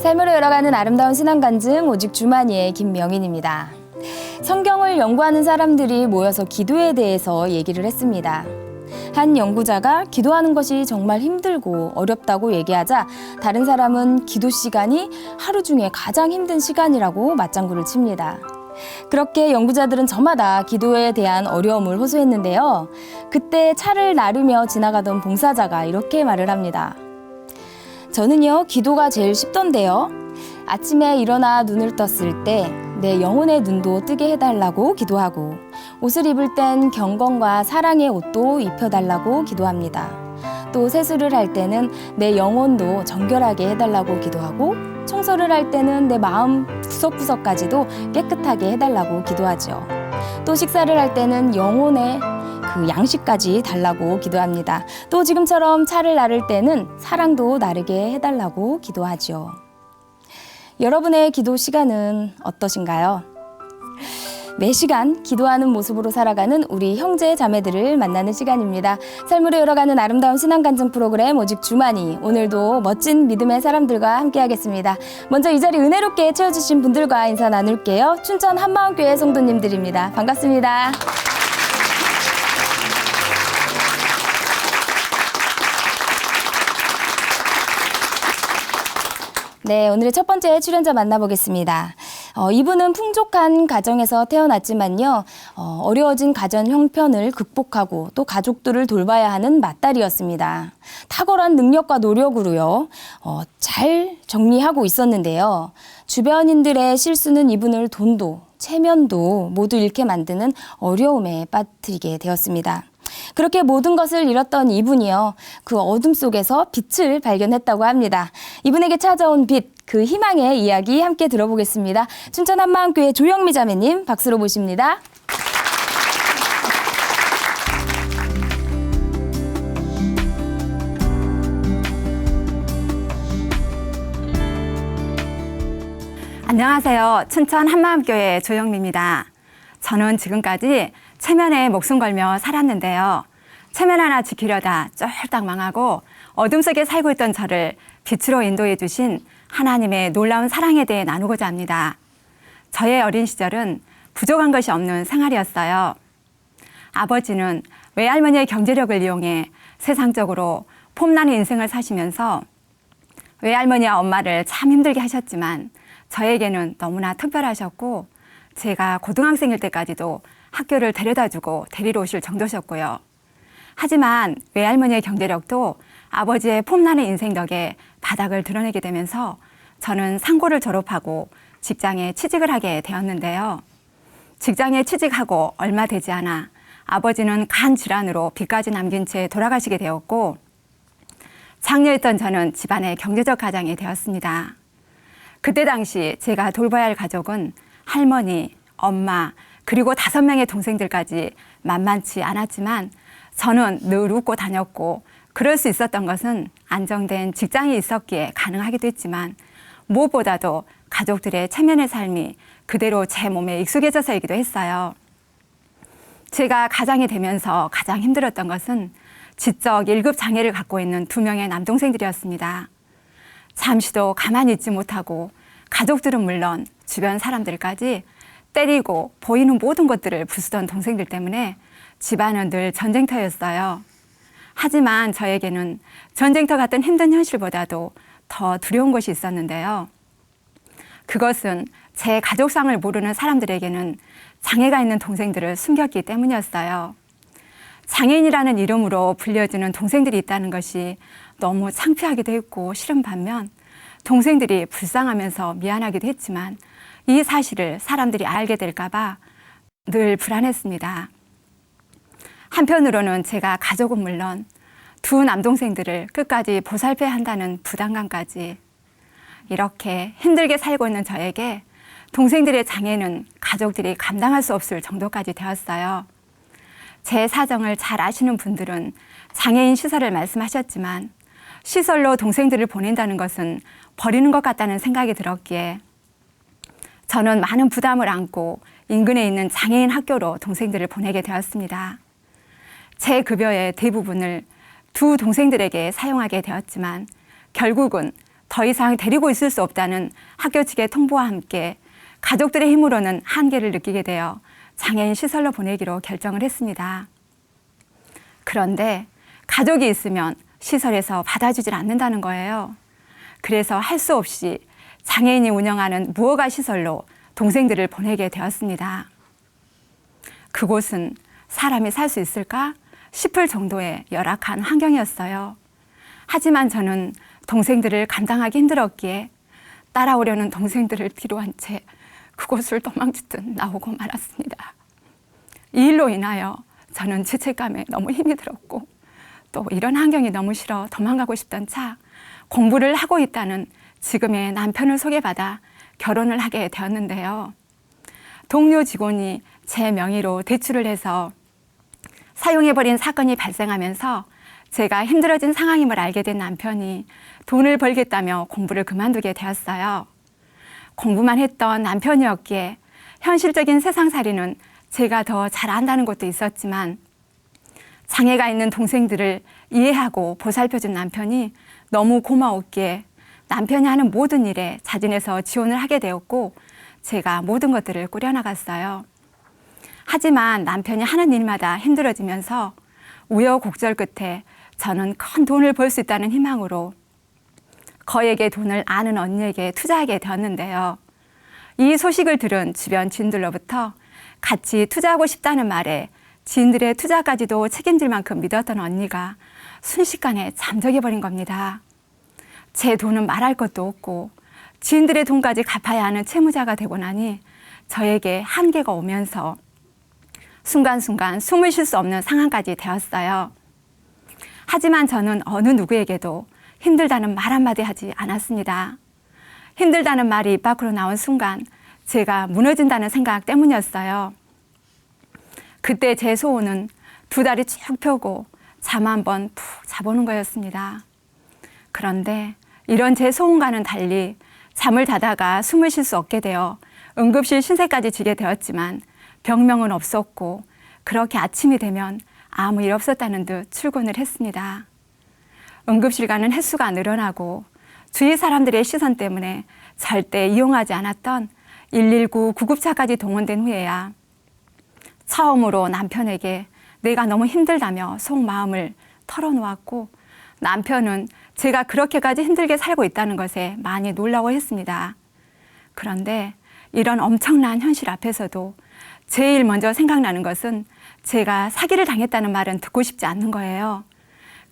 삶으로 열어가는 아름다운 신앙 간증 오직 주만이의 김명인입니다. 성경을 연구하는 사람들이 모여서 기도에 대해서 얘기를 했습니다. 한 연구자가 기도하는 것이 정말 힘들고 어렵다고 얘기하자 다른 사람은 기도 시간이 하루 중에 가장 힘든 시간이라고 맞장구를 칩니다. 그렇게 연구자들은 저마다 기도에 대한 어려움을 호소했는데요. 그때 차를 나르며 지나가던 봉사자가 이렇게 말을 합니다. 저는요, 기도가 제일 쉽던데요. 아침에 일어나 눈을 떴을 때 내 영혼의 눈도 뜨게 해달라고 기도하고, 옷을 입을 땐 경건과 사랑의 옷도 입혀달라고 기도합니다. 또 세수를 할 때는 내 영혼도 정결하게 해달라고 기도하고, 청소를 할 때는 내 마음 구석구석까지도 깨끗하게 해달라고 기도하죠. 또 식사를 할 때는 영혼의 그 양식까지 달라고 기도합니다. 또 지금처럼 차를 나를 때는 사랑도 나르게 해달라고 기도하죠. 여러분의 기도 시간은 어떠신가요? 매 시간 기도하는 모습으로 살아가는 우리 형제 자매들을 만나는 시간입니다. 삶으로 열어가는 아름다운 신앙 간증 프로그램 오직 주만이, 오늘도 멋진 믿음의 사람들과 함께하겠습니다. 먼저 이 자리 은혜롭게 채워주신 분들과 인사 나눌게요. 춘천 한마음교회 성도님들입니다. 반갑습니다. 네, 오늘의 첫 번째 출연자 만나보겠습니다. 이분은 풍족한 가정에서 태어났지만요, 어려워진 가정 형편을 극복하고 또 가족들을 돌봐야 하는 맏딸이었습니다. 탁월한 능력과 노력으로요, 잘 정리하고 있었는데요. 주변인들의 실수는 이분을 돈도 체면도 모두 잃게 만드는 어려움에 빠뜨리게 되었습니다. 그렇게 모든 것을 잃었던 이분이요, 그 어둠 속에서 빛을 발견했다고 합니다. 이분에게 찾아온 빛, 그 희망의 이야기 함께 들어보겠습니다. 춘천 한마음교회 조영미 자매님 박수로 모십니다. 안녕하세요. 춘천 한마음교회 조영미입니다. 저는 지금까지 체면에 목숨 걸며 살았는데요. 체면 하나 지키려다 쫄딱 망하고 어둠 속에 살고 있던 저를 빛으로 인도해 주신 하나님의 놀라운 사랑에 대해 나누고자 합니다. 저의 어린 시절은 부족한 것이 없는 생활이었어요. 아버지는 외할머니의 경제력을 이용해 세상적으로 폼나는 인생을 사시면서 외할머니와 엄마를 참 힘들게 하셨지만 저에게는 너무나 특별하셨고, 제가 고등학생일 때까지도 학교를 데려다주고 데리러 오실 정도셨고요. 하지만 외할머니의 경제력도 아버지의 폼나는 인생 덕에 바닥을 드러내게 되면서 저는 상고를 졸업하고 직장에 취직을 하게 되었는데요. 직장에 취직하고 얼마 되지 않아 아버지는 간 질환으로 빚까지 남긴 채 돌아가시게 되었고, 장녀였던 저는 집안의 경제적 가장이 되었습니다. 그때 당시 제가 돌봐야 할 가족은 할머니, 엄마, 그리고 5명의 동생들까지 만만치 않았지만 저는 늘 웃고 다녔고, 그럴 수 있었던 것은 안정된 직장이 있었기에 가능하기도 했지만 무엇보다도 가족들의 체면의 삶이 그대로 제 몸에 익숙해져서이기도 했어요. 제가 가장이 되면서 가장 힘들었던 것은 지적 1급 장애를 갖고 있는 2명의 남동생들이었습니다. 잠시도 가만히 있지 못하고 가족들은 물론 주변 사람들까지 때리고 보이는 모든 것들을 부수던 동생들 때문에 집안은 늘 전쟁터였어요. 하지만 저에게는 전쟁터 같은 힘든 현실보다도 더 두려운 것이 있었는데요. 그것은 제 가족상을 모르는 사람들에게는 장애가 있는 동생들을 숨겼기 때문이었어요. 장애인이라는 이름으로 불려지는 동생들이 있다는 것이 너무 창피하기도 했고 싫은 반면 동생들이 불쌍하면서 미안하기도 했지만 이 사실을 사람들이 알게 될까 봐 늘 불안했습니다. 한편으로는 제가 가족은 물론 2 남동생들을 끝까지 보살펴야 한다는 부담감까지, 이렇게 힘들게 살고 있는 저에게 동생들의 장애는 가족들이 감당할 수 없을 정도까지 되었어요. 제 사정을 잘 아시는 분들은 장애인 시설을 말씀하셨지만 시설로 동생들을 보낸다는 것은 버리는 것 같다는 생각이 들었기에 저는 많은 부담을 안고 인근에 있는 장애인 학교로 동생들을 보내게 되었습니다. 제 급여의 대부분을 2 동생들에게 사용하게 되었지만 결국은 더 이상 데리고 있을 수 없다는 학교 측의 통보와 함께 가족들의 힘으로는 한계를 느끼게 되어 장애인 시설로 보내기로 결정을 했습니다. 그런데 가족이 있으면 시설에서 받아주질 않는다는 거예요. 그래서 할 수 없이 장애인이 운영하는 무허가 시설로 동생들을 보내게 되었습니다. 그곳은 사람이 살 수 있을까 싶을 정도의 열악한 환경이었어요. 하지만 저는 동생들을 감당하기 힘들었기에 따라오려는 동생들을 뒤로한 채 그곳을 도망치듯 나오고 말았습니다. 이 일로 인하여 저는 죄책감에 너무 힘이 들었고 또 이런 환경이 너무 싫어 도망가고 싶던 차 공부를 하고 있다는 지금의 남편을 소개받아 결혼을 하게 되었는데요. 동료 직원이 제 명의로 대출을 해서 사용해버린 사건이 발생하면서 제가 힘들어진 상황임을 알게 된 남편이 돈을 벌겠다며 공부를 그만두게 되었어요. 공부만 했던 남편이었기에 현실적인 세상살이는 제가 더 잘 안다는 것도 있었지만 장애가 있는 동생들을 이해하고 보살펴준 남편이 너무 고마웠기에 남편이 하는 모든 일에 자진해서 지원을 하게 되었고 제가 모든 것들을 꾸려나갔어요. 하지만 남편이 하는 일마다 힘들어지면서 우여곡절 끝에 저는 큰 돈을 벌 수 있다는 희망으로 거액의 돈을 아는 언니에게 투자하게 되었는데요. 이 소식을 들은 주변 지인들로부터 같이 투자하고 싶다는 말에 지인들의 투자까지도 책임질 만큼 믿었던 언니가 순식간에 잠적해버린 겁니다. 제 돈은 말할 것도 없고 지인들의 돈까지 갚아야 하는 채무자가 되고 나니 저에게 한계가 오면서 순간순간 숨을 쉴 수 없는 상황까지 되었어요. 하지만 저는 어느 누구에게도 힘들다는 말 한마디 하지 않았습니다. 힘들다는 말이 입 밖으로 나온 순간 제가 무너진다는 생각 때문이었어요. 그때 제 소원은 두 다리 쭉 펴고 잠 한번 푹 자보는 거였습니다. 그런데 이런 제 소원과는 달리 잠을 자다가 숨을 쉴 수 없게 되어 응급실 신세까지 지게 되었지만 병명은 없었고 그렇게 아침이 되면 아무 일 없었다는 듯 출근을 했습니다. 응급실 가는 횟수가 늘어나고 주위 사람들의 시선 때문에 절대 이용하지 않았던 119 구급차까지 동원된 후에야 처음으로 남편에게 내가 너무 힘들다며 속마음을 털어놓았고 남편은 제가 그렇게까지 힘들게 살고 있다는 것에 많이 놀라워했습니다. 그런데 이런 엄청난 현실 앞에서도 제일 먼저 생각나는 것은 제가 사기를 당했다는 말은 듣고 싶지 않는 거예요.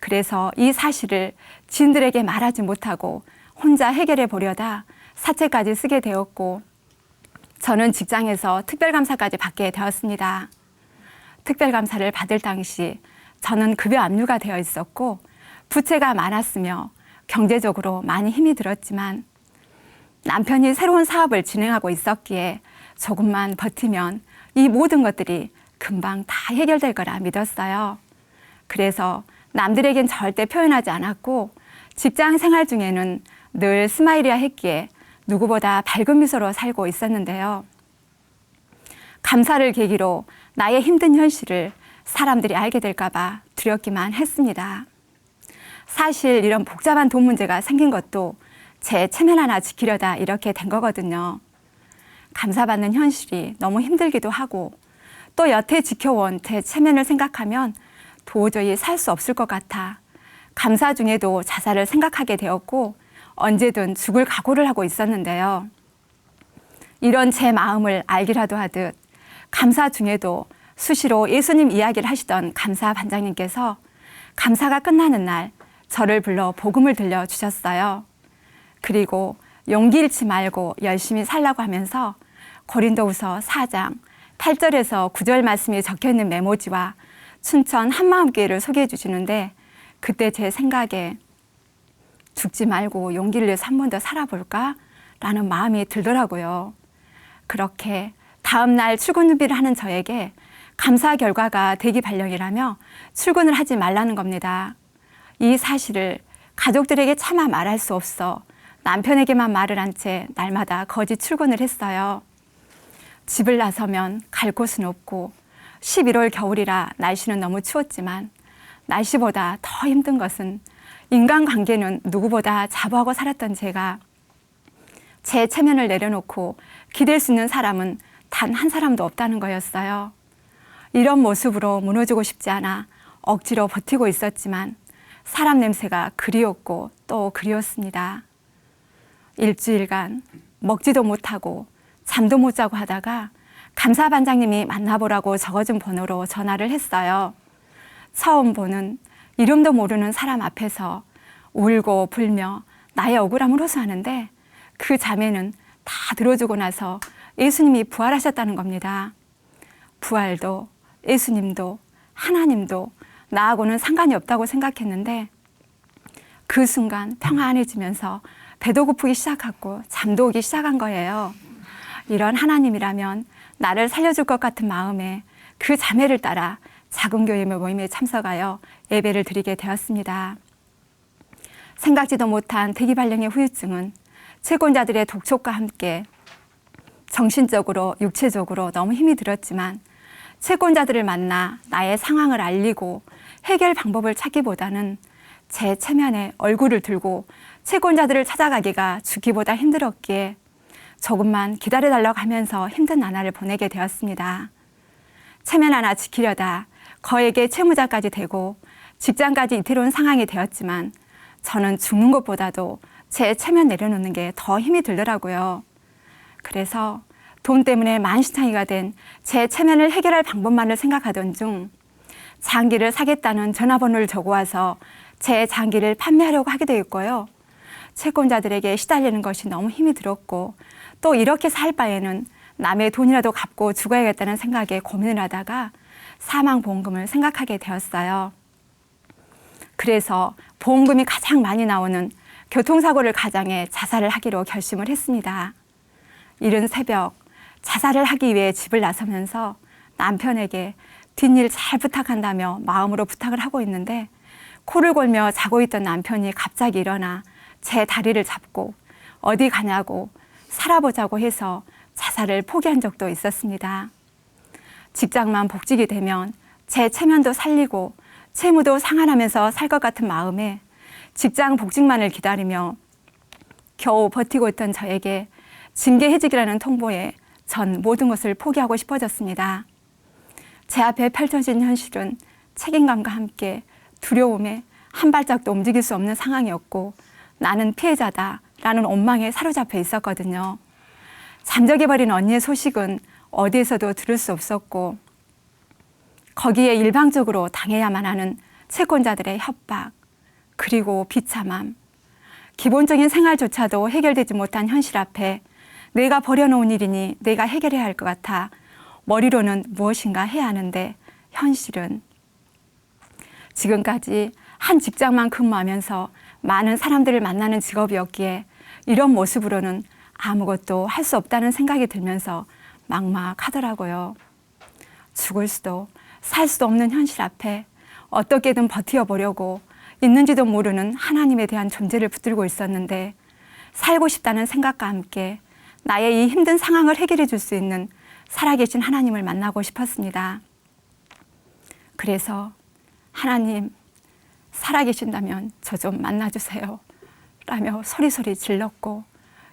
그래서 이 사실을 지인들에게 말하지 못하고 혼자 해결해 보려다 사채까지 쓰게 되었고 저는 직장에서 특별감사까지 받게 되었습니다. 특별감사를 받을 당시 저는 급여 압류가 되어 있었고 부채가 많았으며 경제적으로 많이 힘이 들었지만 남편이 새로운 사업을 진행하고 있었기에 조금만 버티면 이 모든 것들이 금방 다 해결될 거라 믿었어요. 그래서 남들에겐 절대 표현하지 않았고 직장 생활 중에는 늘 스마일이야 했기에 누구보다 밝은 미소로 살고 있었는데요. 감사를 계기로 나의 힘든 현실을 사람들이 알게 될까 봐 두렵기만 했습니다. 사실 이런 복잡한 돈 문제가 생긴 것도 제 체면 하나 지키려다 이렇게 된 거거든요. 감사받는 현실이 너무 힘들기도 하고 또 여태 지켜온 제 체면을 생각하면 도저히 살 수 없을 것 같아 감사 중에도 자살을 생각하게 되었고 언제든 죽을 각오를 하고 있었는데요. 이런 제 마음을 알기라도 하듯 감사 중에도 수시로 예수님 이야기를 하시던 감사 반장님께서 감사가 끝나는 날 저를 불러 복음을 들려주셨어요. 그리고 용기 잃지 말고 열심히 살라고 하면서 고린도후서 4장 8절에서 9절 말씀이 적혀있는 메모지와 춘천 한마음교회를 소개해 주시는데 그때 제 생각에 죽지 말고 용기를 내서 한 번 더 살아볼까? 라는 마음이 들더라고요. 그렇게 다음 날 출근 준비를 하는 저에게 감사 결과가 대기발령이라며 출근을 하지 말라는 겁니다. 이 사실을 가족들에게 차마 말할 수 없어 남편에게만 말을 한 채 날마다 거짓 출근을 했어요. 집을 나서면 갈 곳은 없고 11월 겨울이라 날씨는 너무 추웠지만 날씨보다 더 힘든 것은 인간관계는 누구보다 자부하고 살았던 제가 제 체면을 내려놓고 기댈 수 있는 사람은 단 한 사람도 없다는 거였어요. 이런 모습으로 무너지고 싶지 않아 억지로 버티고 있었지만 사람 냄새가 그리웠고 또 그리웠습니다. 일주일간 먹지도 못하고 잠도 못 자고 하다가 감사반장님이 만나보라고 적어준 번호로 전화를 했어요. 처음 보는 이름도 모르는 사람 앞에서 울고 불며 나의 억울함을 호소하는데 그 자매는 다 들어주고 나서 예수님이 부활하셨다는 겁니다. 부활도 예수님도 하나님도 나하고는 상관이 없다고 생각했는데 그 순간 평안해지면서 배도 고프기 시작하고 잠도 오기 시작한 거예요. 이런 하나님이라면 나를 살려줄 것 같은 마음에 그 자매를 따라 작은 교회 모임에 참석하여 예배를 드리게 되었습니다. 생각지도 못한 대기발령의 후유증은 채권자들의 독촉과 함께 정신적으로 육체적으로 너무 힘이 들었지만 채권자들을 만나 나의 상황을 알리고 해결 방법을 찾기보다는 제 체면에 얼굴을 들고 채권자들을 찾아가기가 죽기보다 힘들었기에 조금만 기다려달라고 하면서 힘든 나날을 보내게 되었습니다. 체면 하나 지키려다 거액의 채무자까지 되고 직장까지 이태로운 상황이 되었지만 저는 죽는 것보다도 제 체면 내려놓는 게 더 힘이 들더라고요. 그래서 돈 때문에 만신창이가 된 제 체면을 해결할 방법만을 생각하던 중 장기를 사겠다는 전화번호를 적어와서 제 장기를 판매하려고 하게 되었고요. 채권자들에게 시달리는 것이 너무 힘이 들었고 또 이렇게 살 바에는 남의 돈이라도 갚고 죽어야겠다는 생각에 고민을 하다가 사망보험금을 생각하게 되었어요. 그래서 보험금이 가장 많이 나오는 교통사고를 가장해 자살을 하기로 결심을 했습니다. 이른 새벽 자살을 하기 위해 집을 나서면서 남편에게 뒷일 잘 부탁한다며 마음으로 부탁을 하고 있는데 코를 골며 자고 있던 남편이 갑자기 일어나 제 다리를 잡고 어디 가냐고 살아보자고 해서 자살을 포기한 적도 있었습니다. 직장만 복직이 되면 제 체면도 살리고 채무도 상환하면서 살 것 같은 마음에 직장 복직만을 기다리며 겨우 버티고 있던 저에게 징계해직이라는 통보에 전 모든 것을 포기하고 싶어졌습니다. 제 앞에 펼쳐진 현실은 책임감과 함께 두려움에 한 발짝도 움직일 수 없는 상황이었고 나는 피해자다라는 원망에 사로잡혀 있었거든요. 잠적해버린 언니의 소식은 어디에서도 들을 수 없었고 거기에 일방적으로 당해야만 하는 채권자들의 협박 그리고 비참함 기본적인 생활조차도 해결되지 못한 현실 앞에 내가 버려놓은 일이니 내가 해결해야 할 것 같아 머리로는 무엇인가 해야 하는데 현실은 지금까지 한 직장만 근무하면서 많은 사람들을 만나는 직업이었기에 이런 모습으로는 아무것도 할 수 없다는 생각이 들면서 막막하더라고요. 죽을 수도 살 수도 없는 현실 앞에 어떻게든 버텨보려고 있는지도 모르는 하나님에 대한 존재를 붙들고 있었는데 살고 싶다는 생각과 함께 나의 이 힘든 상황을 해결해 줄 수 있는 살아계신 하나님을 만나고 싶었습니다. 그래서 하나님 살아계신다면 저 좀 만나주세요 라며 소리소리 질렀고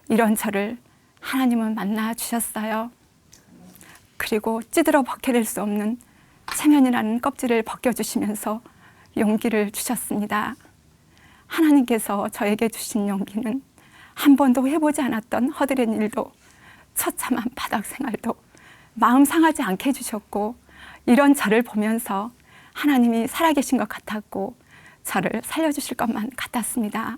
이런 저를 하나님은 만나주셨어요. 그리고 찌들어 벗겨낼 수 없는 체면이라는 껍질을 벗겨주시면서 용기를 주셨습니다. 하나님께서 저에게 주신 용기는 한 번도 해보지 않았던 허드렛 일도 처참한 바닥 생활도 마음 상하지 않게 해주셨고 이런 저를 보면서 하나님이 살아계신 것 같았고 저를 살려주실 것만 같았습니다.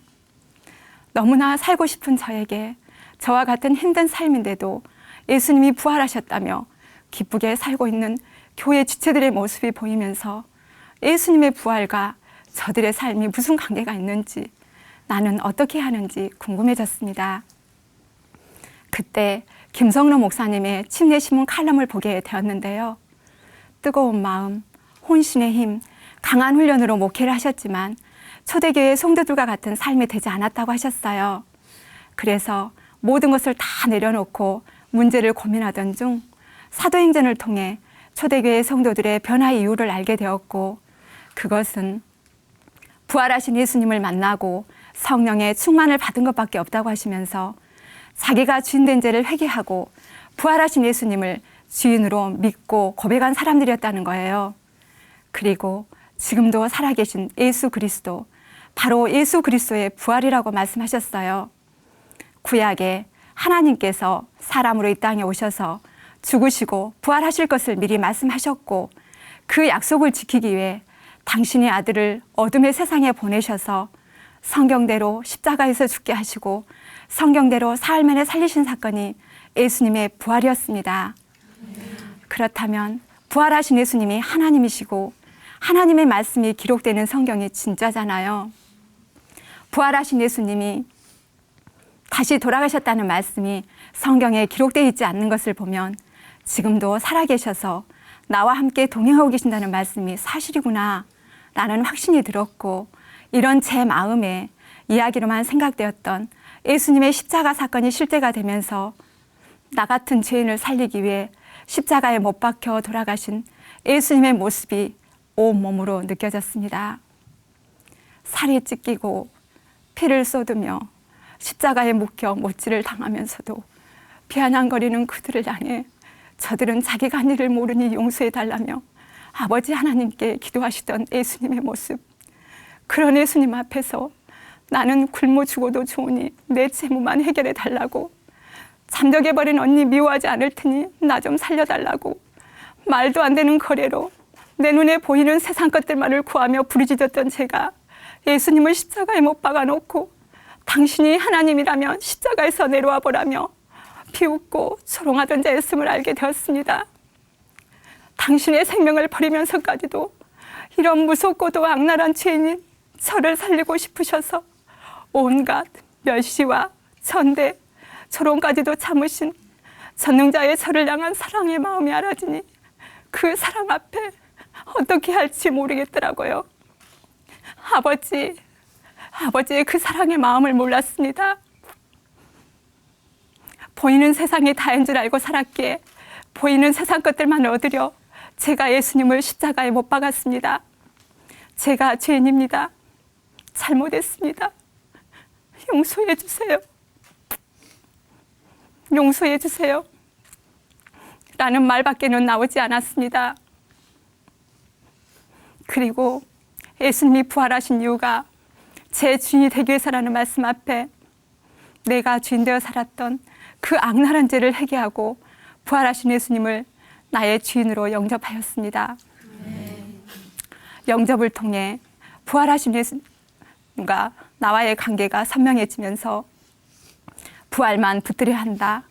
너무나 살고 싶은 저에게 저와 같은 힘든 삶인데도 예수님이 부활하셨다며 기쁘게 살고 있는 교회 지체들의 모습이 보이면서 예수님의 부활과 저들의 삶이 무슨 관계가 있는지 나는 어떻게 하는지 궁금해졌습니다. 그때 김성로 목사님의 침례신문 칼럼을 보게 되었는데요. 뜨거운 마음, 혼신의 힘, 강한 훈련으로 목회를 하셨지만 초대교회 성도들과 같은 삶이 되지 않았다고 하셨어요. 그래서 모든 것을 다 내려놓고 문제를 고민하던 중 사도행전을 통해 초대교회 성도들의 변화의 이유를 알게 되었고 그것은 부활하신 예수님을 만나고 성령의 충만을 받은 것밖에 없다고 하시면서 자기가 주인된 죄를 회개하고 부활하신 예수님을 주인으로 믿고 고백한 사람들이었다는 거예요. 그리고 지금도 살아계신 예수 그리스도, 바로 예수 그리스도의 부활이라고 말씀하셨어요. 구약에 하나님께서 사람으로 이 땅에 오셔서 죽으시고 부활하실 것을 미리 말씀하셨고, 그 약속을 지키기 위해 당신의 아들을 어둠의 세상에 보내셔서 성경대로 십자가에서 죽게 하시고 성경대로 사흘 만에 살리신 사건이 예수님의 부활이었습니다. 그렇다면 부활하신 예수님이 하나님이시고 하나님의 말씀이 기록되는 성경이 진짜잖아요. 부활하신 예수님이 다시 돌아가셨다는 말씀이 성경에 기록되어 있지 않는 것을 보면 지금도 살아계셔서 나와 함께 동행하고 계신다는 말씀이 사실이구나 라는 확신이 들었고, 이런 제 마음에 이야기로만 생각되었던 예수님의 십자가 사건이 실제가 되면서 나 같은 죄인을 살리기 위해 십자가에 못 박혀 돌아가신 예수님의 모습이 온몸으로 느껴졌습니다. 살이 찢기고 피를 쏟으며 십자가에 묶여 못질을 당하면서도 비아냥거리는 그들을 향해 저들은 자기가 한 일을 모르니 용서해달라며 아버지 하나님께 기도하시던 예수님의 모습, 그런 예수님 앞에서 나는 굶어 죽어도 좋으니 내 채무만 해결해달라고, 잠적해버린 언니 미워하지 않을 테니 나 좀 살려달라고, 말도 안 되는 거래로 내 눈에 보이는 세상 것들만을 구하며 부르짖었던 제가 예수님을 십자가에 못 박아놓고 당신이 하나님이라면 십자가에서 내려와 보라며 비웃고 조롱하던 자였음을 알게 되었습니다. 당신의 생명을 버리면서까지도 이런 무섭고도 악랄한 죄인인 저를 살리고 싶으셔서 온갖 멸시와 전대, 조롱까지도 참으신 전능자의 저를 향한 사랑의 마음이 알아지니 그 사랑 앞에 어떻게 할지 모르겠더라고요. 아버지의 그 사랑의 마음을 몰랐습니다. 보이는 세상이 다인 줄 알고 살았기에 보이는 세상 것들만 얻으려 제가 예수님을 십자가에 못 박았습니다. 제가 죄인입니다. 잘못했습니다. 용서해 주세요. 용서해 주세요. 라는 말밖에는 나오지 않았습니다. 그리고 예수님이 부활하신 이유가 제 주인이 되기 위해서라는 말씀 앞에 내가 주인 되어 살았던 그 악랄한 죄를 회개하고 부활하신 예수님을 나의 주인으로 영접하였습니다. 영접을 통해 부활하신 예수님과 나와의 관계가 선명해지면서 부활만 붙들어야 한다,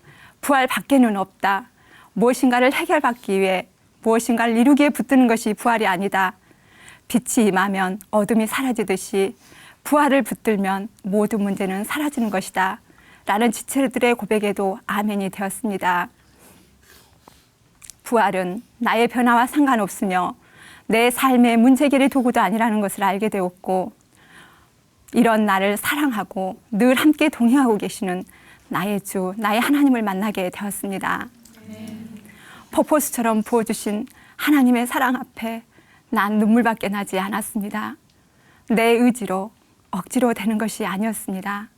부활 밖에는 없다, 무엇인가를 해결받기 위해 무엇인가를 이루기에 붙드는 것이 부활이 아니다, 빛이 임하면 어둠이 사라지듯이 부활을 붙들면 모든 문제는 사라지는 것이다 라는 지체들의 고백에도 아멘이 되었습니다. 부활은 나의 변화와 상관없으며 내 삶의 문제결의 도구도 아니라는 것을 알게 되었고, 이런 나를 사랑하고 늘 함께 동행하고 계시는 나의 주, 나의 하나님을 만나게 되었습니다. 퍼포스처럼 부어주신 하나님의 사랑 앞에 난 눈물밖에 나지 않았습니다. 내 의지로 억지로 되는 것이 아니었습니다.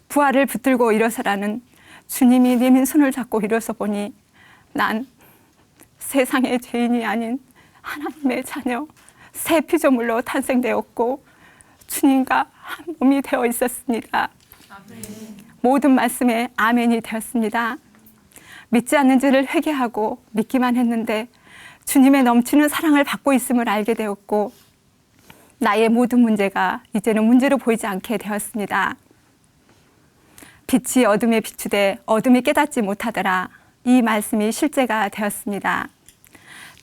부활을 붙들고 일어서라는 주님이 내민 손을 잡고 일어서 보니 난 세상의 죄인이 아닌 하나님의 자녀, 새 피조물로 탄생되었고 주님과 한 몸이 되어 있었습니다. 아멘. 모든 말씀에 아멘이 되었습니다. 믿지 않는 죄를 회개하고 믿기만 했는데 주님의 넘치는 사랑을 받고 있음을 알게 되었고, 나의 모든 문제가 이제는 문제로 보이지 않게 되었습니다. 빛이 어둠에 비추되 어둠이 깨닫지 못하더라, 이 말씀이 실제가 되었습니다.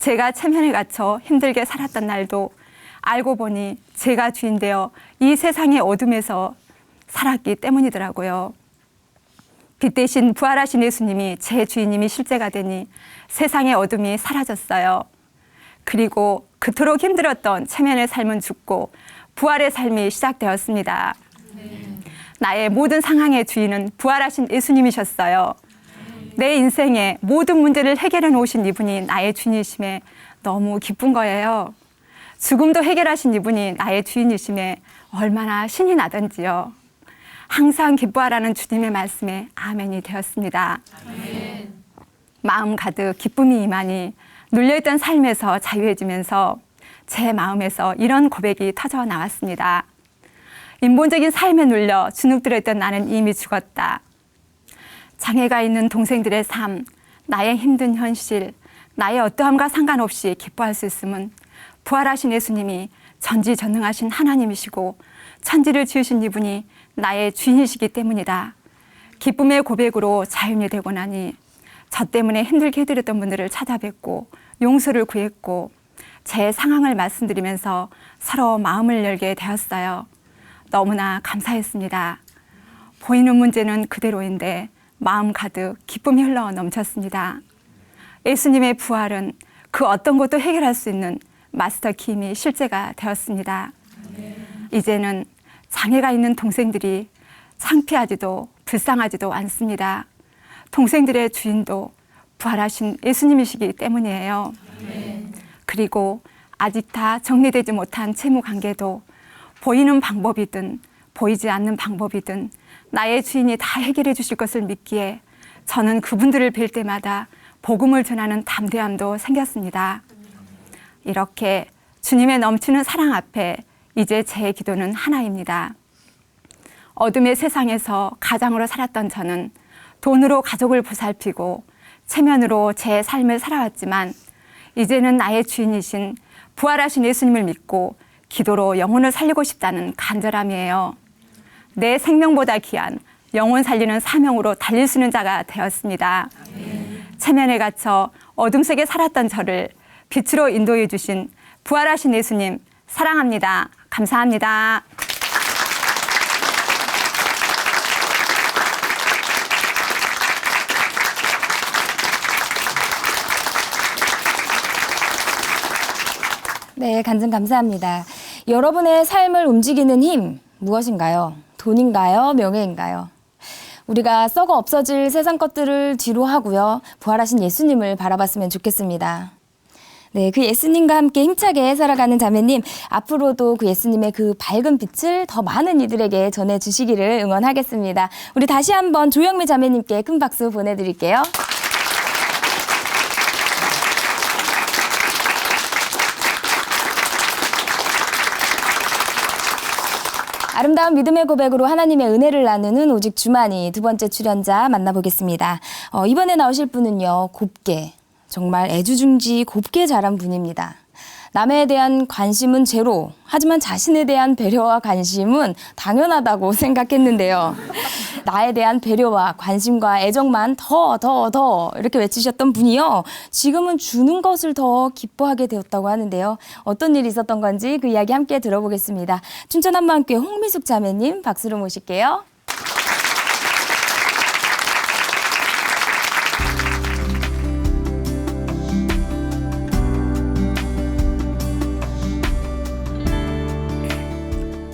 제가 체면에 갇혀 힘들게 살았던 날도 알고 보니 제가 주인 되어 이 세상의 어둠에서 살았기 때문이더라고요. 빛 대신 부활하신 예수님이 제 주인님이 실제가 되니 세상의 어둠이 사라졌어요. 그리고 그토록 힘들었던 체면의 삶은 죽고 부활의 삶이 시작되었습니다. 나의 모든 상황의 주인은 부활하신 예수님이셨어요. 내 인생의 모든 문제를 해결해 놓으신 이분이 나의 주님이심에 너무 기쁜 거예요. 죽음도 해결하신 이분이 나의 주인이심에 얼마나 신이 나던지요. 항상 기뻐하라는 주님의 말씀에 아멘이 되었습니다. 아멘. 마음 가득 기쁨이 임하니 눌려있던 삶에서 자유해지면서 제 마음에서 이런 고백이 터져 나왔습니다. 인본적인 삶에 눌려 주눅들어있던 나는 이미 죽었다. 장애가 있는 동생들의 삶, 나의 힘든 현실, 나의 어떠함과 상관없이 기뻐할 수 있음은 부활하신 예수님이 전지전능하신 하나님이시고 천지를 지으신 이분이 나의 주인이시기 때문이다. 기쁨의 고백으로 자유인이 되고 나니 저 때문에 힘들게 해드렸던 분들을 찾아뵙고 용서를 구했고 제 상황을 말씀드리면서 서로 마음을 열게 되었어요. 너무나 감사했습니다. 보이는 문제는 그대로인데 마음 가득 기쁨이 흘러 넘쳤습니다. 예수님의 부활은 그 어떤 것도 해결할 수 있는 마스터 키임이 실제가 되었습니다. 이제는 장애가 있는 동생들이 창피하지도 불쌍하지도 않습니다. 동생들의 주인도 부활하신 예수님이시기 때문이에요. 그리고 아직 다 정리되지 못한 채무 관계도 보이는 방법이든 보이지 않는 방법이든 나의 주인이 다 해결해 주실 것을 믿기에 저는 그분들을 뵐 때마다 복음을 전하는 담대함도 생겼습니다. 이렇게 주님의 넘치는 사랑 앞에 이제 제 기도는 하나입니다. 어둠의 세상에서 가장으로 살았던 저는 돈으로 가족을 보살피고 체면으로 제 삶을 살아왔지만 이제는 나의 주인이신 부활하신 예수님을 믿고 기도로 영혼을 살리고 싶다는 간절함이에요. 내 생명보다 귀한 영혼 살리는 사명으로 달릴 수 있는 자가 되었습니다. 체면에 갇혀 어둠 속에 살았던 저를 빛으로 인도해 주신 부활하신 예수님 사랑합니다. 감사합니다. 네, 간증 감사합니다. 여러분의 삶을 움직이는 힘 무엇인가요? 돈인가요? 명예인가요? 우리가 썩어 없어질 세상 것들을 뒤로 하고요. 부활하신 예수님을 바라봤으면 좋겠습니다. 네, 그 예수님과 함께 힘차게 살아가는 자매님, 앞으로도 그 예수님의 그 밝은 빛을 더 많은 이들에게 전해주시기를 응원하겠습니다. 우리 다시 한번 조영미 자매님께 큰 박수 보내드릴게요. 아름다운 믿음의 고백으로 하나님의 은혜를 나누는 오직 주만이 두 번째 출연자 만나보겠습니다. 이번에 나오실 분은요, 곱게, 정말 애주중지 곱게 자란 분입니다. 남에 대한 관심은 제로, 하지만 자신에 대한 배려와 관심은 당연하다고 생각했는데요. 나에 대한 배려와 관심과 애정만 더 이렇게 외치셨던 분이요. 지금은 주는 것을 더 기뻐하게 되었다고 하는데요. 어떤 일이 있었던 건지 그 이야기 함께 들어보겠습니다. 춘천 한마음교회 홍미숙 자매님 박수로 모실게요.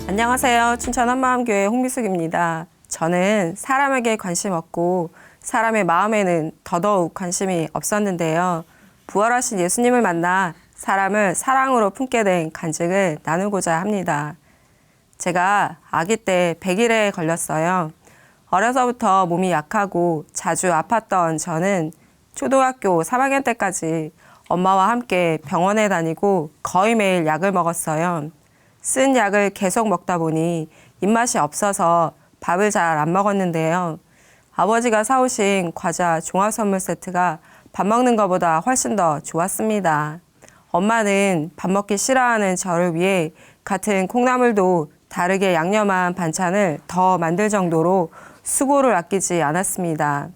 안녕하세요. 춘천 한마음교회 홍미숙입니다. 저는 사람에게 관심 없고 사람의 마음에는 더더욱 관심이 없었는데요. 부활하신 예수님을 만나 사람을 사랑으로 품게 된 간증을 나누고자 합니다. 제가 아기 때 100일에 걸렸어요. 어려서부터 몸이 약하고 자주 아팠던 저는 초등학교 3학년 때까지 엄마와 함께 병원에 다니고 거의 매일 약을 먹었어요. 쓴 약을 계속 먹다 보니 입맛이 없어서 밥을 잘 안 먹었는데요. 아버지가 사오신 과자 종합선물 세트가 밥 먹는 것보다 훨씬 더 좋았습니다. 엄마는 밥 먹기 싫어하는 저를 위해 같은 콩나물도 다르게 양념한 반찬을 더 만들 정도로 수고를 아끼지 않았습니다.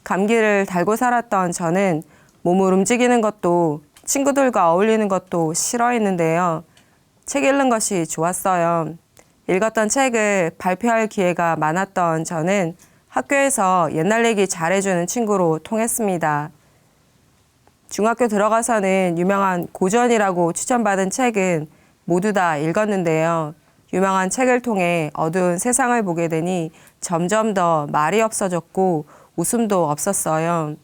감기를 달고 살았던 저는 몸을 움직이는 것도 친구들과 어울리는 것도 싫어했는데요. 책 읽는 것이 좋았어요. 읽었던 책을 발표할 기회가 많았던 저는 학교에서 옛날 얘기 잘해주는 친구로 통했습니다. 중학교 들어가서는 유명한 고전이라고 추천받은 책은 모두 다 읽었는데요. 유명한 책을 통해 어두운 세상을 보게 되니 점점 더 말이 없어졌고 웃음도 없었어요.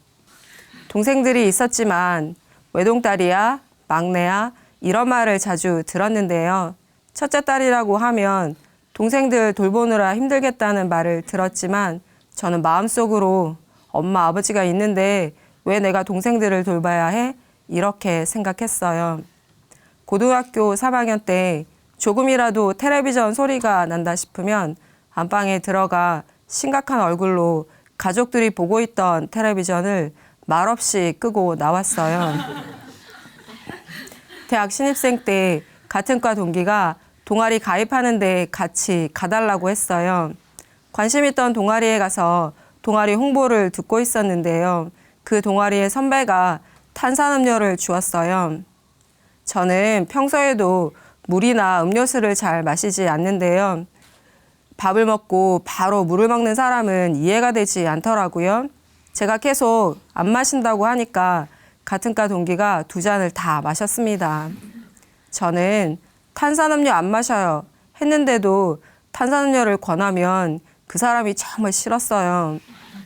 동생들이 있었지만 외동딸이야, 막내야, 이런 말을 자주 들었는데요. 첫째 딸이라고 하면 동생들 돌보느라 힘들겠다는 말을 들었지만 저는 마음속으로 엄마 아버지가 있는데 왜 내가 동생들을 돌봐야 해? 이렇게 생각했어요. 고등학교 3학년 때 조금이라도 텔레비전 소리가 난다 싶으면 안방에 들어가 심각한 얼굴로 가족들이 보고 있던 텔레비전을 말없이 끄고 나왔어요. 대학 신입생 때 같은 과 동기가 동아리 가입하는데 같이 가달라고 했어요. 관심 있던 동아리에 가서 동아리 홍보를 듣고 있었는데요. 그 동아리의 선배가 탄산음료를 주었어요. 저는 평소에도 물이나 음료수를 잘 마시지 않는데요. 밥을 먹고 바로 물을 먹는 사람은 이해가 되지 않더라고요. 제가 계속 안 마신다고 하니까 같은 과 동기가 2잔을 다 마셨습니다. 저는 탄산음료 안 마셔요 했는데도 탄산음료를 권하면 그 사람이 정말 싫었어요.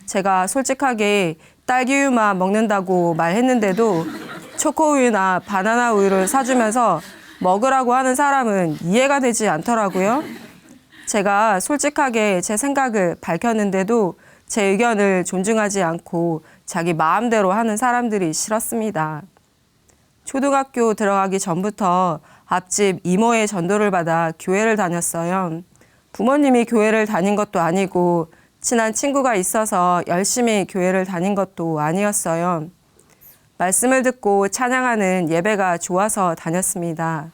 제가 솔직하게 딸기우유만 먹는다고 말했는데도 초코우유나 바나나 우유를 사주면서 먹으라고 하는 사람은 이해가 되지 않더라고요. 제가 솔직하게 제 생각을 밝혔는데도 제 의견을 존중하지 않고 자기 마음대로 하는 사람들이 싫었습니다. 초등학교 들어가기 전부터 앞집 이모의 전도를 받아 교회를 다녔어요. 부모님이 교회를 다닌 것도 아니고 친한 친구가 있어서 열심히 교회를 다닌 것도 아니었어요. 말씀을 듣고 찬양하는 예배가 좋아서 다녔습니다.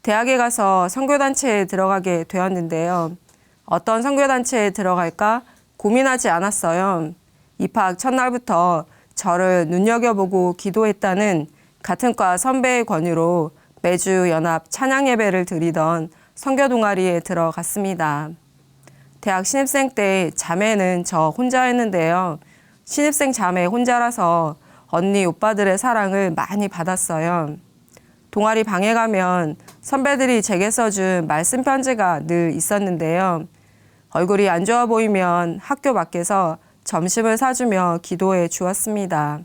대학에 가서 선교단체에 들어가게 되었는데요. 어떤 선교단체에 들어갈까 고민하지 않았어요. 입학 첫날부터 저를 눈여겨보고 기도했다는 같은 과 선배의 권유로 매주 연합 찬양 예배를 드리던 선교 동아리에 들어갔습니다. 대학 신입생 때 자매는 저 혼자였는데요. 신입생 자매 혼자라서 언니 오빠들의 사랑을 많이 받았어요. 동아리 방에 가면 선배들이 제게 써준 말씀 편지가 늘 있었는데요. 얼굴이 안 좋아 보이면 학교 밖에서 점심을 사주며 기도해 주었습니다.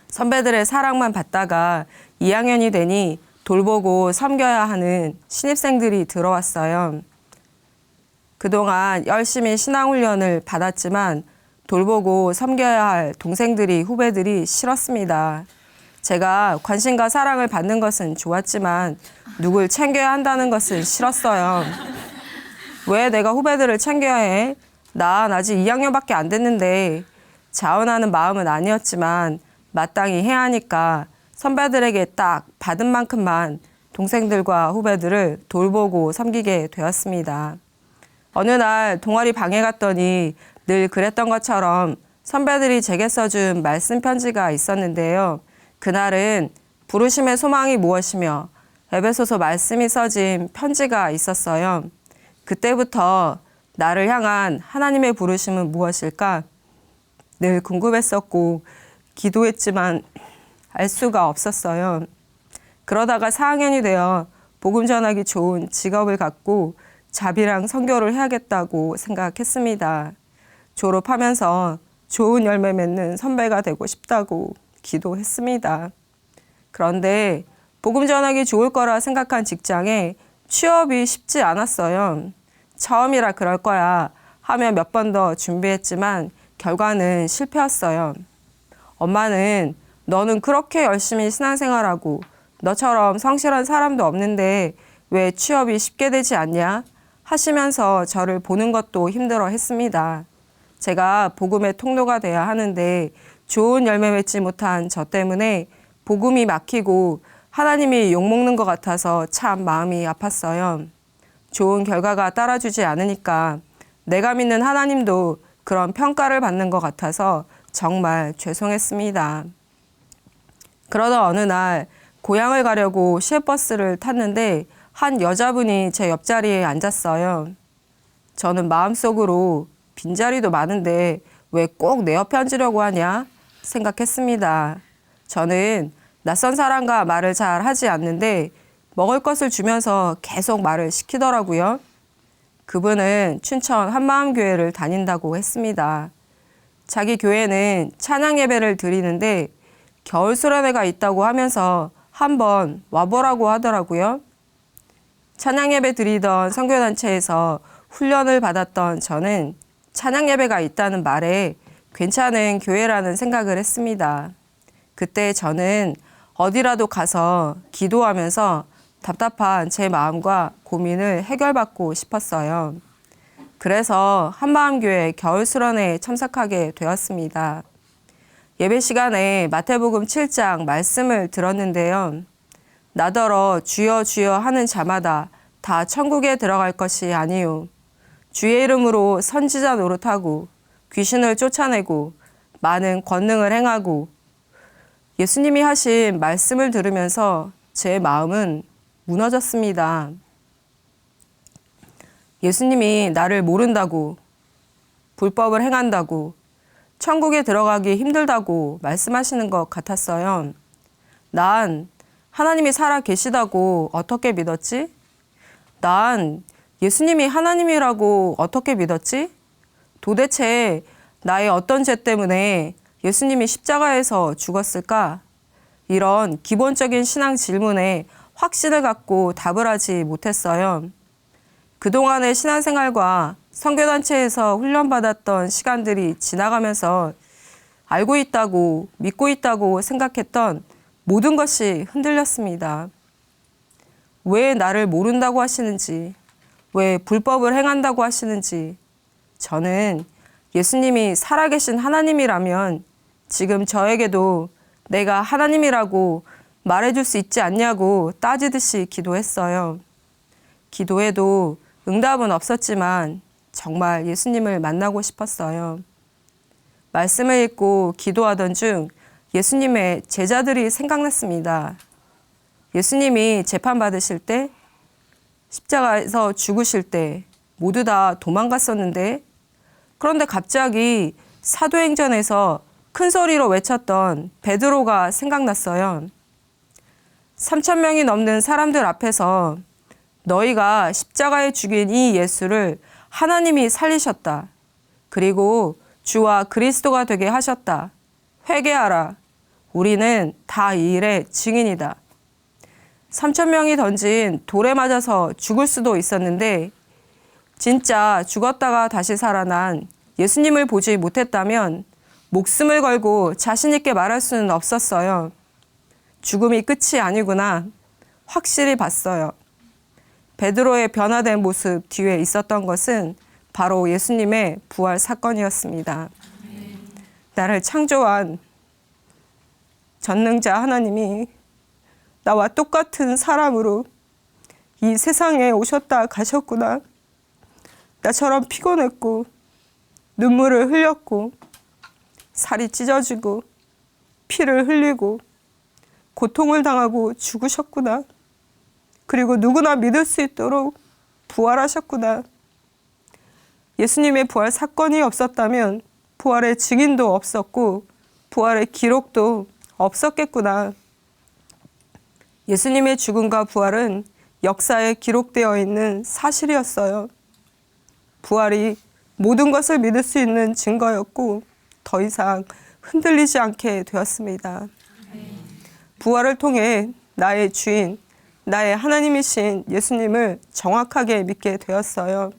선배들의 사랑만 받다가 2학년이 되니 돌보고 섬겨야 하는 신입생들이 들어왔어요. 그동안 열심히 신앙훈련을 받았지만 돌보고 섬겨야 할 동생들이 후배들이 싫었습니다. 제가 관심과 사랑을 받는 것은 좋았지만 누굴 챙겨야 한다는 것은 싫었어요. 왜 내가 후배들을 챙겨야 해? 난 아직 2학년밖에 안 됐는데 자원하는 마음은 아니었지만 마땅히 해야 하니까 선배들에게 딱 받은 만큼만 동생들과 후배들을 돌보고 섬기게 되었습니다. 어느 날 동아리 방에 갔더니 늘 그랬던 것처럼 선배들이 제게 써준 말씀 편지가 있었는데요. 그날은 부르심의 소망이 무엇이며 에베소서 말씀이 써진 편지가 있었어요. 그때부터 나를 향한 하나님의 부르심은 무엇일까? 늘 궁금했었고 기도했지만 알 수가 없었어요. 그러다가 4학년이 되어 복음 전하기 좋은 직업을 갖고 자비랑 선교를 해야겠다고 생각했습니다. 졸업하면서 좋은 열매 맺는 선배가 되고 싶다고 기도했습니다. 그런데 복음 전하기 좋을 거라 생각한 직장에 취업이 쉽지 않았어요. 처음이라 그럴 거야 하며 몇 번 더 준비했지만 결과는 실패였어요. 엄마는 너는 그렇게 열심히 신앙생활하고 너처럼 성실한 사람도 없는데 왜 취업이 쉽게 되지 않냐 하시면서 저를 보는 것도 힘들어 했습니다. 제가 복음의 통로가 돼야 하는데 좋은 열매 맺지 못한 저 때문에 복음이 막히고 하나님이 욕먹는 것 같아서 참 마음이 아팠어요. 좋은 결과가 따라주지 않으니까 내가 믿는 하나님도 그런 평가를 받는 것 같아서 정말 죄송했습니다. 그러던 어느 날 고향을 가려고 시외버스를 탔는데 한 여자분이 제 옆자리에 앉았어요. 저는 마음속으로 빈자리도 많은데 왜 꼭 내 옆에 앉으려고 하냐 생각했습니다. 저는 낯선 사람과 말을 잘 하지 않는데 먹을 것을 주면서 계속 말을 시키더라고요. 그분은 춘천 한마음교회를 다닌다고 했습니다. 자기 교회는 찬양 예배를 드리는데 겨울 수련회가 있다고 하면서 한번 와보라고 하더라고요. 찬양 예배 드리던 선교단체에서 훈련을 받았던 저는 찬양 예배가 있다는 말에 괜찮은 교회라는 생각을 했습니다. 그때 저는 어디라도 가서 기도하면서 답답한 제 마음과 고민을 해결받고 싶었어요. 그래서 한마음교회 겨울수련회에 참석하게 되었습니다. 예배 시간에 마태복음 7장 말씀을 들었는데요. 나더러 주여 주여 하는 자마다 다 천국에 들어갈 것이 아니요. 주의 이름으로 선지자 노릇하고 귀신을 쫓아내고 많은 권능을 행하고. 예수님이 하신 말씀을 들으면서 제 마음은 무너졌습니다. 예수님이 나를 모른다고, 불법을 행한다고, 천국에 들어가기 힘들다고 말씀하시는 것 같았어요. 난 하나님이 살아 계시다고 어떻게 믿었지? 난 예수님이 하나님이라고 어떻게 믿었지? 도대체 나의 어떤 죄 때문에 예수님이 십자가에서 죽었을까? 이런 기본적인 신앙 질문에 확신을 갖고 답을 하지 못했어요. 그동안의 신앙생활과 선교단체에서 훈련받았던 시간들이 지나가면서 알고 있다고, 믿고 있다고 생각했던 모든 것이 흔들렸습니다. 왜 나를 모른다고 하시는지, 왜 불법을 행한다고 하시는지, 저는 예수님이 살아계신 하나님이라면 지금 저에게도 내가 하나님이라고 말해줄 수 있지 않냐고 따지듯이 기도했어요. 기도해도 응답은 없었지만 정말 예수님을 만나고 싶었어요. 말씀을 읽고 기도하던 중 예수님의 제자들이 생각났습니다. 예수님이 재판받으실 때, 십자가에서 죽으실 때 모두 다 도망갔었는데, 그런데 갑자기 사도행전에서 큰 소리로 외쳤던 베드로가 생각났어요. 3,000명이 넘는 사람들 앞에서 너희가 십자가에 죽인 이 예수를 하나님이 살리셨다. 그리고 주와 그리스도가 되게 하셨다. 회개하라. 우리는 다 이 일의 증인이다. 3,000명이 던진 돌에 맞아서 죽을 수도 있었는데 진짜 죽었다가 다시 살아난 예수님을 보지 못했다면 목숨을 걸고 자신 있게 말할 수는 없었어요. 죽음이 끝이 아니구나. 확실히 봤어요. 베드로의 변화된 모습 뒤에 있었던 것은 바로 예수님의 부활 사건이었습니다. 나를 창조한 전능자 하나님이 나와 똑같은 사람으로 이 세상에 오셨다 가셨구나. 나처럼 피곤했고 눈물을 흘렸고 살이 찢어지고 피를 흘리고 고통을 당하고 죽으셨구나. 그리고 누구나 믿을 수 있도록 부활하셨구나. 예수님의 부활 사건이 없었다면 부활의 증인도 없었고 부활의 기록도 없었겠구나. 예수님의 죽음과 부활은 역사에 기록되어 있는 사실이었어요. 부활이 모든 것을 믿을 수 있는 증거였고 더 이상 흔들리지 않게 되었습니다. 부활을 통해 나의 주인, 나의 하나님이신 예수님을 정확하게 믿게 되었어요.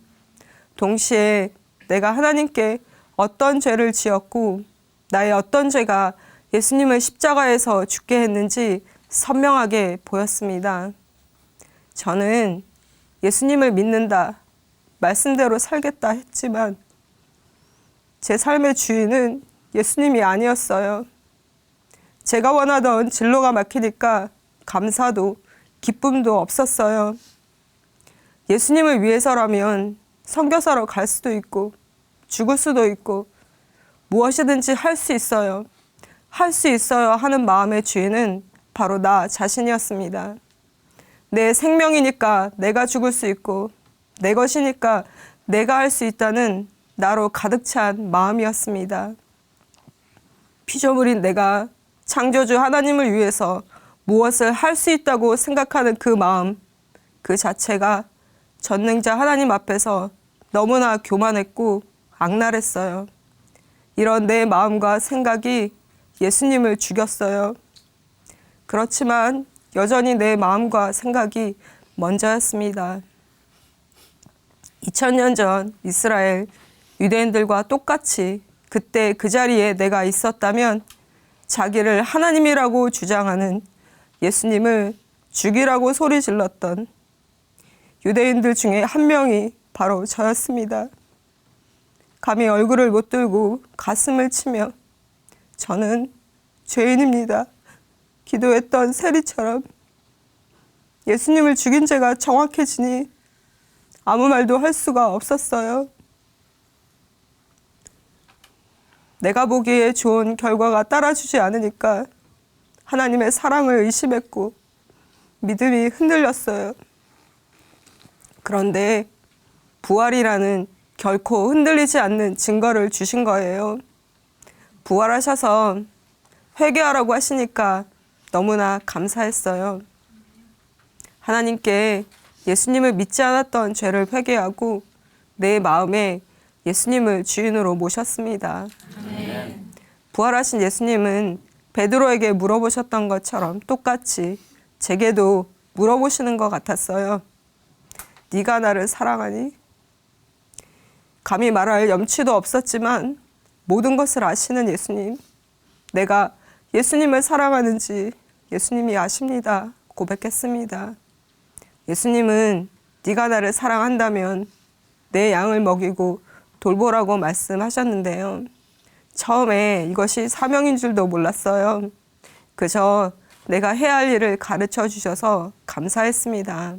동시에 내가 하나님께 어떤 죄를 지었고 나의 어떤 죄가 예수님을 십자가에서 죽게 했는지 선명하게 보였습니다. 저는 예수님을 믿는다, 말씀대로 살겠다 했지만 제 삶의 주인은 예수님이 아니었어요. 제가 원하던 진로가 막히니까 감사도 기쁨도 없었어요. 예수님을 위해서라면 선교사로 갈 수도 있고 죽을 수도 있고 무엇이든지 할 수 있어요. 할 수 있어요 하는 마음의 주인은 바로 나 자신이었습니다. 내 생명이니까 내가 죽을 수 있고 내 것이니까 내가 할 수 있다는 나로 가득 찬 마음이었습니다. 피조물인 내가 창조주 하나님을 위해서 무엇을 할 수 있다고 생각하는 그 마음, 그 자체가 전능자 하나님 앞에서 너무나 교만했고 악랄했어요. 이런 내 마음과 생각이 예수님을 죽였어요. 그렇지만 여전히 내 마음과 생각이 먼저였습니다. 2000년 전 이스라엘 유대인들과 똑같이 그때 그 자리에 내가 있었다면 자기를 하나님이라고 주장하는 예수님을 죽이라고 소리 질렀던 유대인들 중에 한 명이 바로 저였습니다. 감히 얼굴을 못 들고 가슴을 치며 저는 죄인입니다. 기도했던 세리처럼 예수님을 죽인 죄가 정확해지니 아무 말도 할 수가 없었어요. 내가 보기에 좋은 결과가 따라주지 않으니까 하나님의 사랑을 의심했고 믿음이 흔들렸어요. 그런데 부활이라는 결코 흔들리지 않는 증거를 주신 거예요. 부활하셔서 회개하라고 하시니까 너무나 감사했어요. 하나님께 예수님을 믿지 않았던 죄를 회개하고 내 마음에 예수님을 주인으로 모셨습니다. 부활하신 예수님은 베드로에게 물어보셨던 것처럼 똑같이 제게도 물어보시는 것 같았어요. 네가 나를 사랑하니? 감히 말할 염치도 없었지만 모든 것을 아시는 예수님, 내가 예수님을 사랑하는지 예수님이 아십니다. 고백했습니다. 예수님은 네가 나를 사랑한다면 내 양을 먹이고 돌보라고 말씀하셨는데요. 처음에 이것이 사명인 줄도 몰랐어요. 그저 내가 해야 할 일을 가르쳐 주셔서 감사했습니다.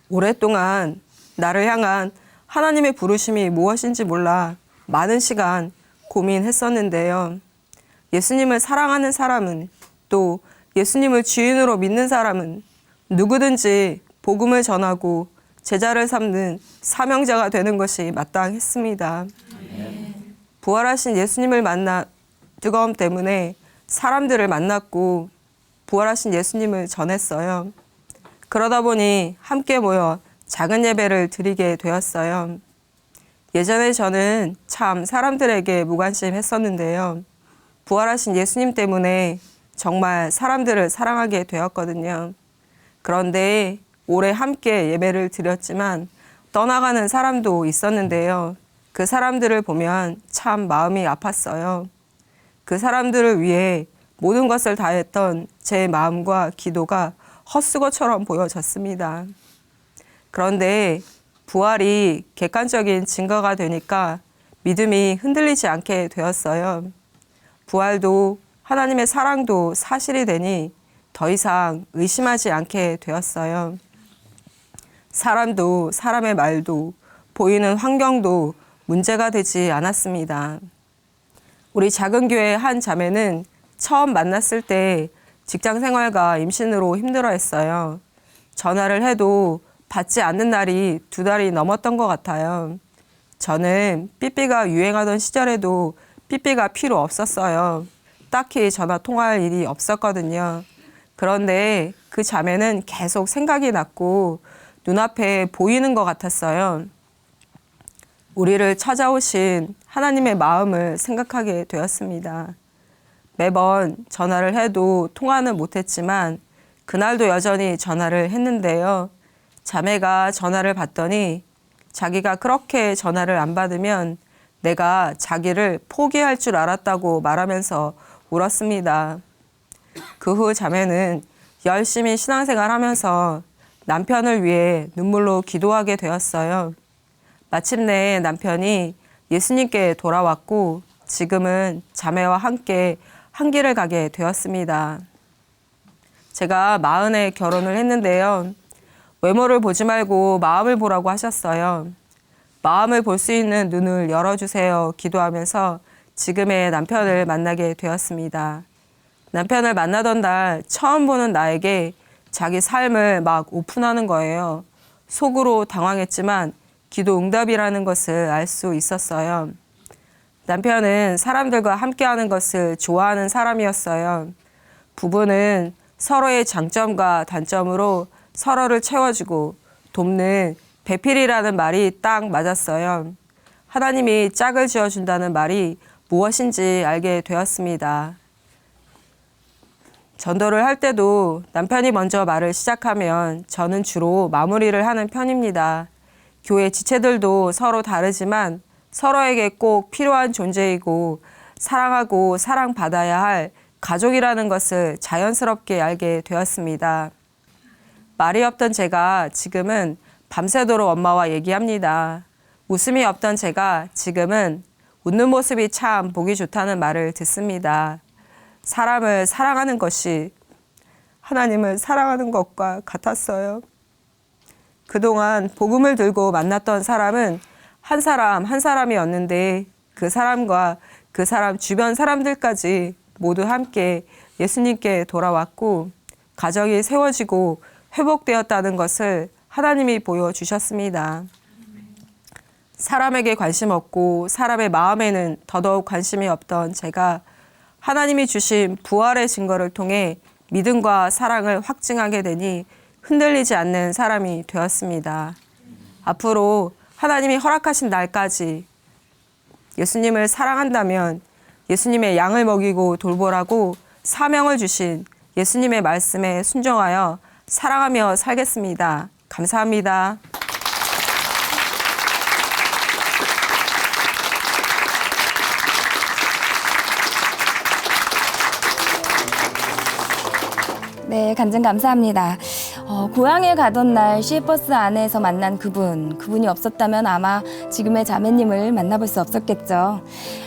오랫동안 나를 향한 하나님의 부르심이 무엇인지 몰라 많은 시간 고민했었는데요. 예수님을 사랑하는 사람은 또 예수님을 주인으로 믿는 사람은 누구든지 복음을 전하고 제자를 삼는 사명자가 되는 것이 마땅했습니다. 부활하신 예수님을 만나 뜨거움 때문에 사람들을 만났고 부활하신 예수님을 전했어요. 그러다 보니 함께 모여 작은 예배를 드리게 되었어요. 예전에 저는 참 사람들에게 무관심했었는데요. 부활하신 예수님 때문에 정말 사람들을 사랑하게 되었거든요. 그런데 올해 함께 예배를 드렸지만 떠나가는 사람도 있었는데요. 그 사람들을 보면 참 마음이 아팠어요. 그 사람들을 위해 모든 것을 다했던 제 마음과 기도가 헛수고처럼 보여졌습니다. 그런데 부활이 객관적인 증거가 되니까 믿음이 흔들리지 않게 되었어요. 부활도 하나님의 사랑도 사실이 되니 더 이상 의심하지 않게 되었어요. 사람도 사람의 말도 보이는 환경도 문제가 되지 않았습니다. 우리 작은 교회 한 자매는 처음 만났을 때 직장 생활과 임신으로 힘들어했어요. 전화를 해도 받지 않는 날이 2달이 넘었던 것 같아요. 저는 삐삐가 유행하던 시절에도 삐삐가 필요 없었어요. 딱히 전화 통화할 일이 없었거든요. 그런데 그 자매는 계속 생각이 났고 눈앞에 보이는 것 같았어요. 우리를 찾아오신 하나님의 마음을 생각하게 되었습니다. 매번 전화를 해도 통화는 못했지만 그날도 여전히 전화를 했는데요. 자매가 전화를 받더니 자기가 그렇게 전화를 안 받으면 내가 자기를 포기할 줄 알았다고 말하면서 울었습니다. 그 후 자매는 열심히 신앙생활하면서 남편을 위해 눈물로 기도하게 되었어요. 마침내 남편이 예수님께 돌아왔고 지금은 자매와 함께 한 길을 가게 되었습니다. 제가 40에 결혼을 했는데요. 외모를 보지 말고 마음을 보라고 하셨어요. 마음을 볼 수 있는 눈을 열어주세요 기도하면서 지금의 남편을 만나게 되었습니다. 남편을 만나던 날 처음 보는 나에게 자기 삶을 막 오픈하는 거예요. 속으로 당황했지만 기도 응답이라는 것을 알 수 있었어요. 남편은 사람들과 함께하는 것을 좋아하는 사람이었어요. 부부는 서로의 장점과 단점으로 서로를 채워주고 돕는 배필이라는 말이 딱 맞았어요. 하나님이 짝을 지어준다는 말이 무엇인지 알게 되었습니다. 전도를 할 때도 남편이 먼저 말을 시작하면 저는 주로 마무리를 하는 편입니다. 교회 지체들도 서로 다르지만 서로에게 꼭 필요한 존재이고 사랑하고 사랑받아야 할 가족이라는 것을 자연스럽게 알게 되었습니다. 말이 없던 제가 지금은 밤새도록 엄마와 얘기합니다. 웃음이 없던 제가 지금은 웃는 모습이 참 보기 좋다는 말을 듣습니다. 사람을 사랑하는 것이 하나님을 사랑하는 것과 같았어요. 그동안 복음을 들고 만났던 사람은 한 사람 한 사람이었는데 그 사람과 그 사람 주변 사람들까지 모두 함께 예수님께 돌아왔고 가정이 세워지고 회복되었다는 것을 하나님이 보여주셨습니다. 사람에게 관심 없고 사람의 마음에는 더더욱 관심이 없던 제가 하나님이 주신 부활의 증거를 통해 믿음과 사랑을 확증하게 되니 흔들리지 않는 사람이 되었습니다. 앞으로 하나님이 허락하신 날까지 예수님을 사랑한다면 예수님의 양을 먹이고 돌보라고 사명을 주신 예수님의 말씀에 순종하여 사랑하며 살겠습니다. 감사합니다. 네, 간증 감사합니다. 고향에 가던 날 시외버스 안에서 만난 그분이 없었다면 아마 지금의 자매님을 만나볼 수 없었겠죠.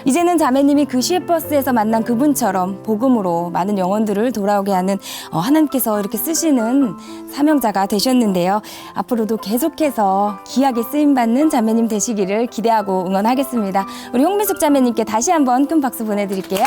이제는 자매님이 그 시외버스에서 만난 그분처럼 복음으로 많은 영혼들을 돌아오게 하는 하나님께서 이렇게 쓰시는 사명자가 되셨는데요. 앞으로도 계속해서 귀하게 쓰임받는 자매님 되시기를 기대하고 응원하겠습니다. 우리 홍미숙 자매님께 다시 한번 큰 박수 보내드릴게요.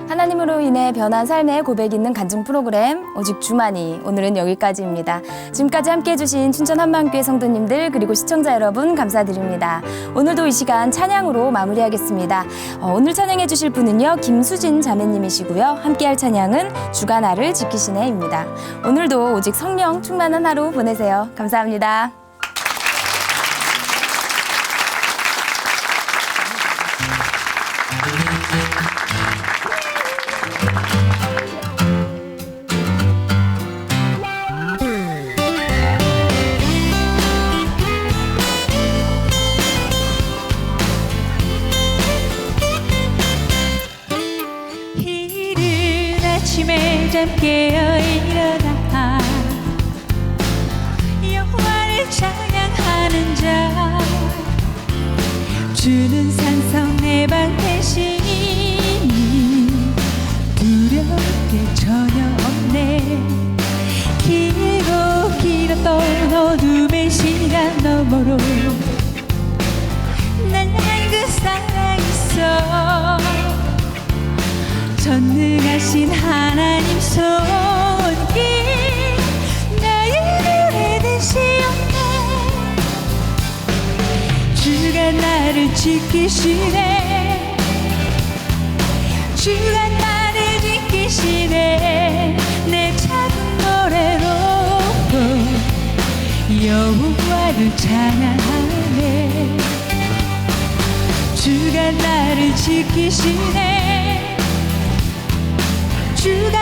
하나님으로 인해 변한 삶의 고백 있는 간증 프로그램 오직 주만이 오늘은 여기까지입니다. 지금까지 함께해 주신 춘천 한마음교회 성도님들 그리고 시청자 여러분 감사드립니다. 오늘도 이 시간 찬양으로 마무리하겠습니다. 오늘 찬양해 주실 분은요 김수진 자매님이시고요. 함께할 찬양은 주가 나를 지키시네입니다. 오늘도 오직 성령 충만한 하루 보내세요. 감사합니다. 잠 깨어 일어나 여호와를 찬양하는 자 주는 산성 내 방 대신이니 두려울 게 전혀 없네. 길고 길었던 어둠의 시간 너머로 난 그 살아있어. 전능하신 하나님 손길 나의 노래 되시옵네. 주가 나를 지키시네. 주가 나를 지키시네. 내 작은 노래로 여호와를 찬양하네. 주가 나를 지키시네. 주가